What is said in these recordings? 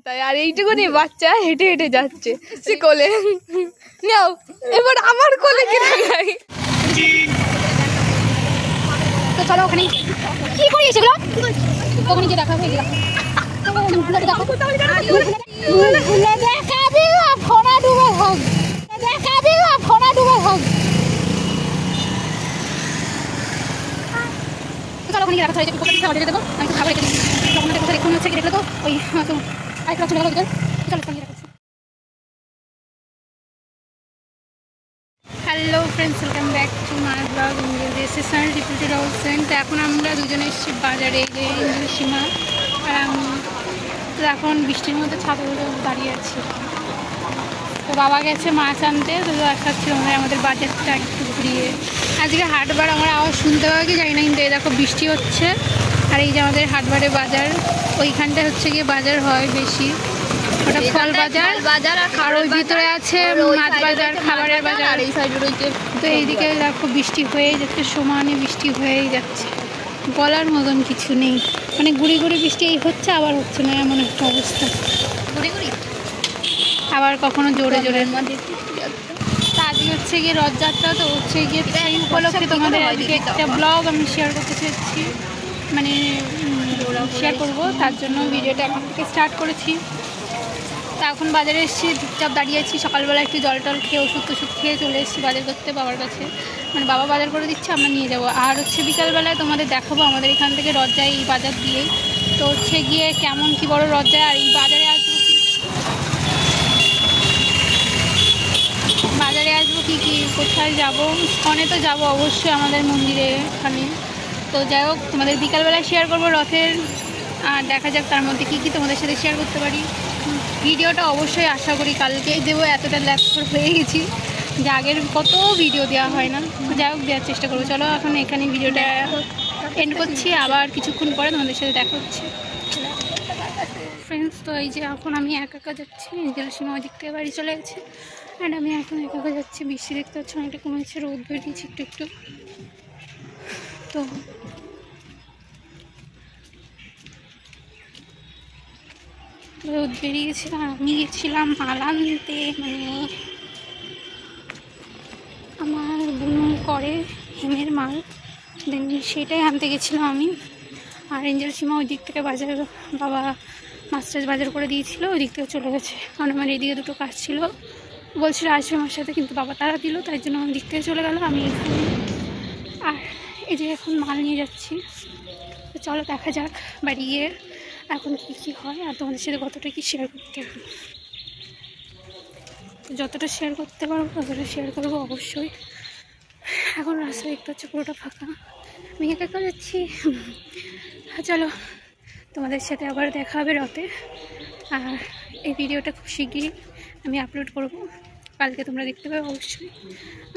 তাই আর এইটুকুনি বাচ্চা হেঁটে হেঁটে যাচ্ছে সে কোলে নাও এবার আমার কোলে কে নাই তো চলো ওখানে কি করি সেগুলো ওখানে গিয়ে দেখা হয়ে গেল দেখাবি ফোনা ডুবে থাক দেখাবি ফোনা ডুবে থাক চলো ওখানে গিয়ে রাখা হয়েছে পোকা অর্ডার দেবো আমি তো খাবার রেখে দিচ্ছি তখন কোথায় এখন হচ্ছে দেখলে তো ওই আরেকটা চলে গেল ভিতর চলো ওখানে গিয়ে রাখছি। Hello friends welcome back to my blog this is Sunny ডিপুটি রাউসেন। তো এখন আমরা দুজনে এসেছি বাজারে যে সীমা আর আমি তো এখন বৃষ্টির মধ্যে ছাতা ধরে দাঁড়িয়ে আছি। তো বাবা গেছে মাছ আনতে তো দেখাচ্ছি আমাদের বাজারটা একটু ঘুরিয়ে আজকে হাটবার আমার আওয়াজ শুনতে পাওয়া কি জানি না কিন্তু এই দেখো বৃষ্টি হচ্ছে আর এই যে আমাদের হাটবারে বাজার ওইখানটায় হচ্ছে গিয়ে বাজার হয় বেশি ওটা ফল বাজার আর ওই ভিতরে আছে মাছ বাজার খাবারের বাজার এই সাইডে রয়েছে। তো এইদিকে দেখো বৃষ্টি হয়েই যাচ্ছে সমানে বৃষ্টি হয়েই যাচ্ছে বলার মতন কিছু নেই মানে গুড়ি গুড়ি বৃষ্টি এই হচ্ছে আবার হচ্ছে না এমন একটা অবস্থা গুড়ি গুড়ি আবার কখনো জোরে জোরে মধ্যে। আজকে হচ্ছে গিয়ে রথযাত্রা তো হচ্ছে গিয়ে এই উপলক্ষে তোমাদের আজকে একটা ব্লগ আমি শেয়ার করতে চাইছি মানে শেয়ার করবো তার জন্য ভিডিওটা এখন থেকে স্টার্ট করেছি। তা এখন বাজারে এসেছি চুপচাপ দাঁড়িয়ে আছি সকালবেলা একটু জল টল খেয়ে ওষুধ খেয়ে চলে এসেছি বাজার করতে বাবার কাছে মানে বাবা বাজার করে দিচ্ছে আমরা নিয়ে যাবো আর হচ্ছে বিকালবেলায় তোমাদের দেখাবো আমাদের এখান থেকে রথ যায় এই বাজার দিয়েই তো হচ্ছে গিয়ে কেমন কি বড় রথ যায় আর এই বাজারে আসবো কি কি কোথায় যাবো অনেক তো যাবো অবশ্যই আমাদের মন্দিরে এখানে তো যাই হোক তোমাদের বিকালবেলায় শেয়ার করবো রথের আর দেখা যাক তার মধ্যে কী কী তোমাদের সাথে শেয়ার করতে পারি। ভিডিওটা অবশ্যই আশা করি কালকেই দেবো এতটা ল্যাপটপ হয়ে গেছি যে আগের কত ভিডিও দেওয়া হয় না যাই হোক দেওয়ার চেষ্টা করবো। চলো এখন এখানে ভিডিওটা এন্ড করছি আবার কিছুক্ষণ পরে তোমাদের সাথে দেখা হচ্ছে ফ্রেন্ডস। তো এই যে এখন আমি একা একা যাচ্ছি নিজের সীমা দিক থেকে বাড়ি চলে গেছে অ্যান্ড আমি এখন একা একা যাচ্ছি বৃষ্টি দেখতে পাচ্ছি অনেকটা কমেছে রোদ বেরিয়েছে একটু একটু তো রোদ বেরিয়েছে আর আমি গেছিলাম মাল আনতে মানে আমার বোন করে হেমের মাল দেন সেটাই আনতে গেছিলাম আমি আর এঞ্জেল সীমা ওই দিক থেকে বাজার বাবা মাছ টাছ বাজার করে দিয়েছিল ওই দিক থেকে চলে গেছে কারণ আমার এইদিকে দুটো কাজ ছিল বলছিল আসবে আমার সাথে কিন্তু বাবা তারা দিল তাই জন্য আমার দিক থেকে চলে গেল আমি এখানে আর এই যে এখন মাল নিয়ে যাচ্ছি তো চলো দেখা যাক বাড়ি গিয়ে এখন কী কী হয় আর তোমাদের সাথে কতটা কি শেয়ার করতে হবে যতটা শেয়ার করতে পারবো ততটা শেয়ার করবো অবশ্যই। এখন রাস্তা দেখতে হচ্ছে পুরোটা ফাঁকা আমি একা একা যাচ্ছি চলো তোমাদের সাথে আবার দেখা হবে রথে আর এই ভিডিওটা খুব শিগগিরই আমি আপলোড করব কালকে তোমরা দেখতে পাবে অবশ্যই।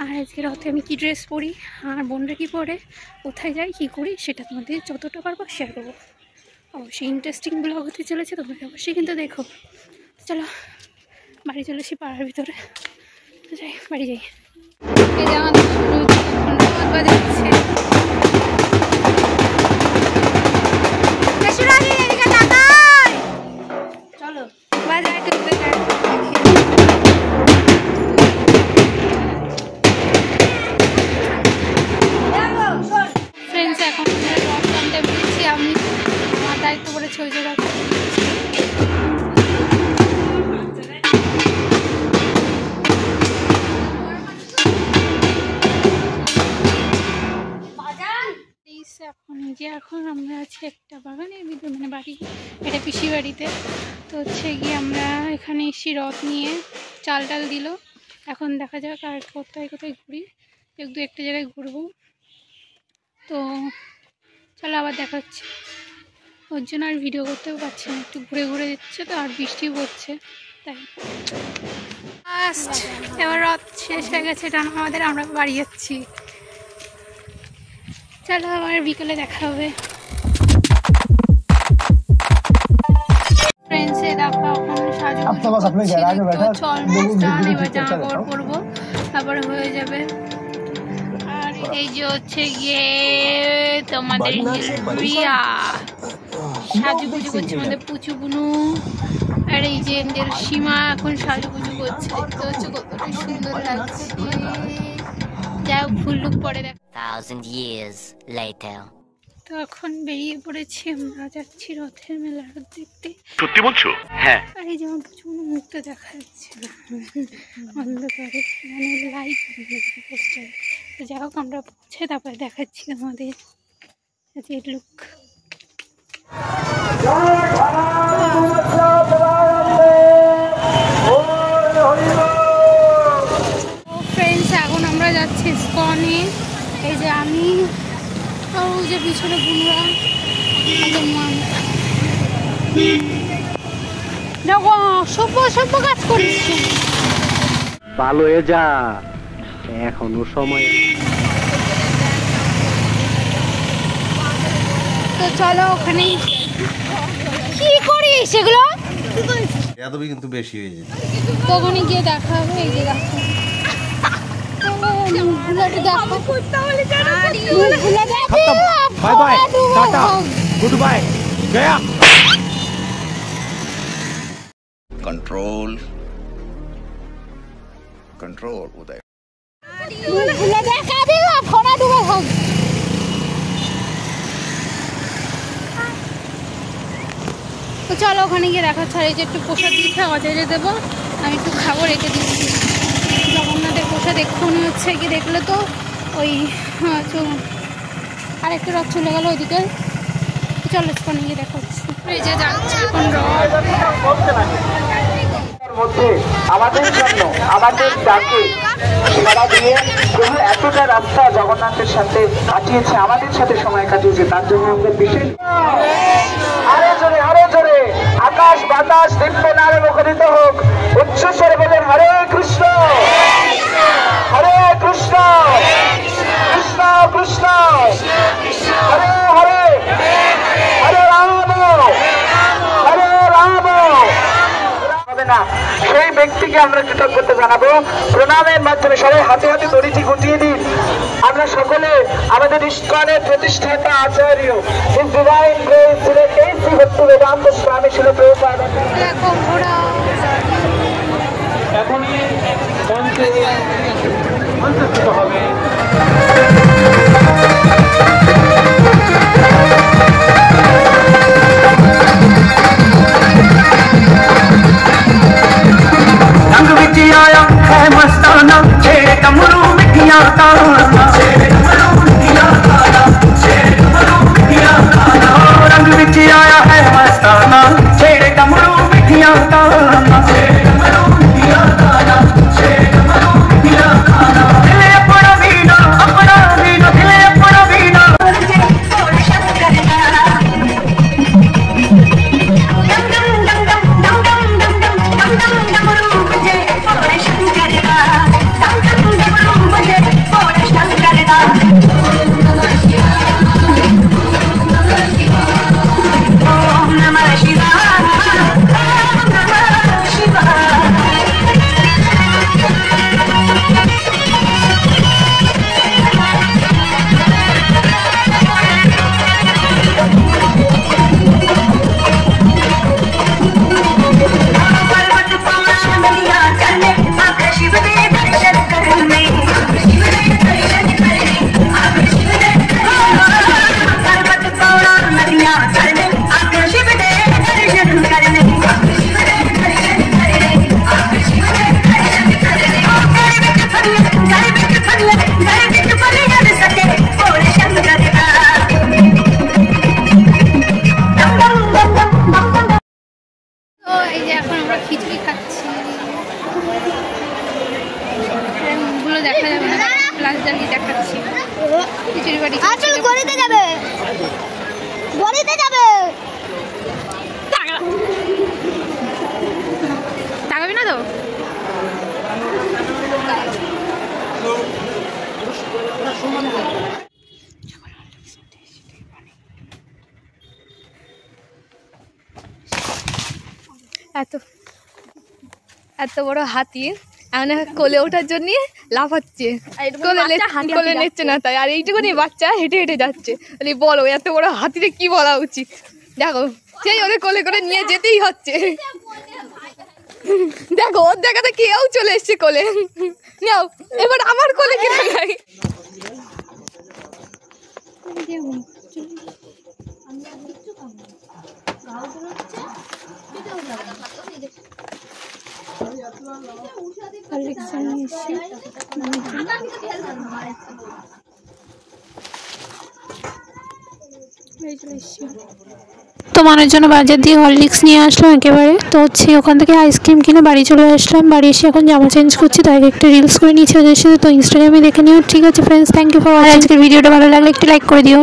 আর আজকে রথে আমি কী ড্রেস পরি আর বোনরা কী পরে কোথায় যাই কী করি সেটা তোমাদের যতটা পারবো শেয়ার করবো অবশ্যই ইন্টারেস্টিং ব্লগ হতে চলেছে তোমরা অবশ্যই কিন্তু দেখো। চলো বাড়ি চলে আসি পাড়ার ভিতরে যাই বাড়ি যাই এই যে আমাদের বাজাচ্ছে চলো বাজার ফ্রেন্ডস এখন রথ আনতে বলেছি আমি আমার দায়িত্ব করেছি ওই জায়গা এখন আমরা আছি একটা বাগানের ভিতরে মানে বাড়ি এটা পিসি বাড়িতে তো হচ্ছে গিয়ে আমরা এখানে এসি রথ নিয়ে চাল টাল দিল এখন দেখা যাক আর কোথায় কোথায় ঘুরি একটু একটা জায়গায় ঘুরবো তো চলো আবার দেখা হচ্ছে ওর জন্য আর ভিডিও করতেও পারছি না একটু ঘুরে ঘুরে দিচ্ছে তো আর বৃষ্টি পড়ছে তাই ফার্স্ট এবার রথ শেষ হয়ে গেছে টানা আমাদের আমরা বাড়ি যাচ্ছি চলো আবার বিকেলে দেখা হবে ফ্রেন্ডসে দেখো ওখানে এবার জামা কাপড় পরবো তারপরে হয়ে যাবে আর এই যে হচ্ছে গিয়ে তোমাদের রিয়া সাজুগুজু করছে আমাদের পুচু বুনু আর এই যে এদের সীমা এখন সাজুগুজু করছে, দেখতে হচ্ছে কতটা সুন্দর লাগছে। যাই হোক, ফুল লুক পরে দেখ। 1000 years later. তো এখন বেরিয়ে পড়েছি, আমরা যাচ্ছি রথের মেলা রথ দেখতে। সত্যি বলছো? হ্যাঁ। আর এই যেমন প্রচুর মুক্ত দেখা যাচ্ছে না অন্ধকারে, মানে লাইট পোস্টার। তো যাই হোক, আমরা পৌঁছে তারপরে দেখাচ্ছি আমাদের যে লুক। ফ্রেন্ডস, এখন আমরা যাচ্ছি ইসকনে। এই যে আমি, ওই যে পিছনে বুনুরা, সভ্য সভ্য কাজ করিস। ভালো হয়ে যা, এখনো সময়। তো চলো ওখানে। কি করিস সেগুলো? এতই কিন্তু বেশি হয়ে যায়। ওখানে গিয়ে দেখা হবে। এই যে দেখো, bye bye tata goodbye गया कंट्रोल कंट्रोल उदय তো চলো ওখানে গিয়ে দেখা হচ্ছে। আর এই যে একটু প্রসাদ দিতে অজয় দেবো, আমি একটু খাবো, রেখে দিচ্ছি। জগন্নাথের প্রসাদ এক্ষুনি হচ্ছে কি দেখলে তো ওই আর একটা রথ চলে গেল ওইদিকে। চলো ওখানে গিয়ে দেখা হচ্ছে। এই যে যাচ্ছে এখন মধ্যে আমাদের জন্য আমাদের ডাকে সাড়া দিয়ে প্রভু এতটা রাস্তা জগন্নাথের সাথে কাটিয়েছে, আমাদের সাথে সময় কাটিয়েছে, তার জন্য আমরা বিশেষ আরো জোরে আকাশ বাতাস দিব্য নারে মুখরিত হোক। উচ্চস্বরে বলেন হরে কৃষ্ণ হরে কৃষ্ণ কৃষ্ণ কৃষ্ণ হরে হরে হরে রাম হরে রাম। না, সেই ব্যক্তিকে আমরা কৃতজ্ঞতা জানাবো প্রণামের মাধ্যমে। সবাই হাতে হাতে দড়িটি গুটিয়ে দিন। আমরা সকলে আমাদের ইস্কনের প্রতিষ্ঠাতা আচার্য His Divine Grace ছিলেন এই শ্রী ভক্তি বেদান্ত স্বামী শিল প্রভুপাদ। এখনই মঞ্চস্থিত হবে मस्ताना छेड़ कमरू मिठिया रंग बिच आया है मस्ताना छेड़ कमरू मिठिया এত বড় হাতি কোলে ওঠার জন্য লাফাচ্ছে, কোলে নিচ্ছে না তাই। আর এইটুকুনি বাচ্চা হেঁটে হেঁটে যাচ্ছে। বলো এত বড় হাতিরে কি বলা উচিত? দেখো সেই ওদের কোলে করে নিয়ে যেতেই হচ্ছে। দেখো ওর দেখাতে কেউ চলে এসছে কোলে। নাও এবার আমার কোলে কিনে নাই। তো মানের জন্য বাজার দিয়ে হরলিক্স নিয়ে আসলাম একেবারে। তো হচ্ছে ওখান থেকে আইসক্রিম কিনে বাড়ি চলে আসলাম। বাড়ি এসে এখন জামা চেঞ্জ করছি, তাই একটা রিলস করে নিয়েছি ওদের সাথে। তো ইনস্টাগ্রামে দেখে নিও। ঠিক আছে friends, thank you for watching. আজকের ভিডিওটা ভালো লাগলে একটু লাইক করে দিও।